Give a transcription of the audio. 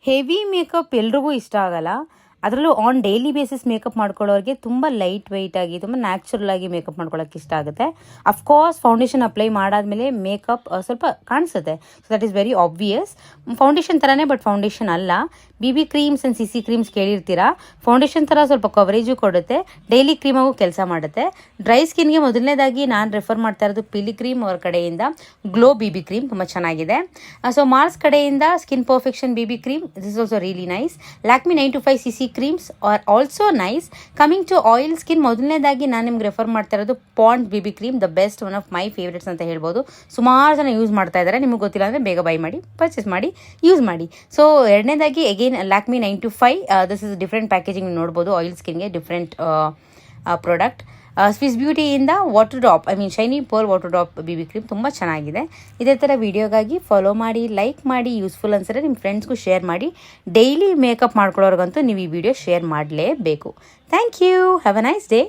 Heavy makeup ಎಲ್ರಿಗೂ ಇಷ್ಟ ಆಗಲ್ಲ. ಅದರಲ್ಲೂ ಆನ್ ಡೈಲಿ ಬೇಸಿಸ್ ಮೇಕಪ್ ಮಾಡ್ಕೊಳ್ಳೋರಿಗೆ ತುಂಬ ಲೈಟ್ ವೆಯ್ಟ್ ಆಗಿ ತುಂಬ ನ್ಯಾಚುರಲ್ ಆಗಿ ಮೇಕಪ್ ಮಾಡ್ಕೊಳ್ಳೋಕೆ ಇಷ್ಟ ಆಗುತ್ತೆ. ಅಫ್ಕೋರ್ಸ್ ಫೌಂಡೇಶನ್ ಅಪ್ಲೈ ಮಾಡಾದ್ಮೇಲೆ ಮೇಕಪ್ ಸ್ವಲ್ಪ ಕಾಣಿಸುತ್ತೆ. So that is very obvious. Foundation ಥರನೇ, ಬಟ್ ಫೌಂಡೇಶನ್ ಅಲ್ಲ. BB creams and CC creams ಕೇಳಿರ್ತೀರಾ. ಫೌಂಡೇಶನ್ ಥರ ಸ್ವಲ್ಪ ಕವರೇಜು ಕೊಡುತ್ತೆ, ಡೈಲಿ ಕ್ರೀಮಾಗೂ ಕೆಲಸ ಮಾಡುತ್ತೆ. ಡ್ರೈ ಸ್ಕಿನ್ಗೆ ಮೊದಲನೇದಾಗಿ ನಾನು ರೆಫರ್ ಮಾಡ್ತಾ ಇರೋದು ಪಿಲಿಗ್ರೀಮ್ ಅವ್ರ ಕಡೆಯಿಂದ ಗ್ಲೋ BB ಕ್ರೀಮ್ ತುಂಬ ಚೆನ್ನಾಗಿದೆ. ಸೊ ಮಾರ್ಸ್ ಕಡೆಯಿಂದ skin perfection BB cream, this is also really nice. Lakme 925 CC creams are also nice. Coming to oil skin, ಮೊದಲನೇದಾಗಿ ನಾನು ನಿಮ್ಗೆ ರೆಫರ್ ಮಾಡ್ತಾ ಇರೋದು Pond BB cream, the best, one of my favourites ಅಂತ ಹೇಳ್ಬೋದು. ಸುಮಾರು ಜನ ಯೂಸ್ ಮಾಡ್ತಾ ಇದ್ದಾರೆ. ನಿಮಗೆ ಗೊತ್ತಿಲ್ಲ ಅಂದರೆ ಬೇಗ ಬೈ ಮಾಡಿ, ಪರ್ಚೇಸ್ ಮಾಡಿ, ಯೂಸ್ ಮಾಡಿ. ಸೊ ಎರಡನೇದಾಗಿ again Lakme 925, this is different packaging ನೋಡ್ಬೋದು. ಆಯಿಲ್ ಸ್ಕಿನ್ಗೆ ಡಿಫ್ರೆಂಟ್ ಪ್ರಾಡಕ್ಟ್. ಸ್ವಿಸ್ ಬ್ಯೂಟಿಯಿಂದ water drop, shiny pearl water drop BB cream ತುಂಬ ಚೆನ್ನಾಗಿದೆ. ಇದೇ ಥರ ವಿಡಿಯೋಗಾಗಿ ಫಾಲೋ ಮಾಡಿ, ಲೈಕ್ ಮಾಡಿ, ಯೂಸ್ಫುಲ್ ಅನ್ಸಿದ್ರೆ ನಿಮ್ಮ ಫ್ರೆಂಡ್ಸ್ಗೂ ಶೇರ್ ಮಾಡಿ. ಡೈಲಿ ಮೇಕಪ್ ಮಾಡ್ಕೊಳ್ಳೋರ್ಗಂತೂ ನೀವು ಈ ವಿಡಿಯೋ ಶೇರ್ ಮಾಡಲೇಬೇಕು. Thank you. Have a nice day.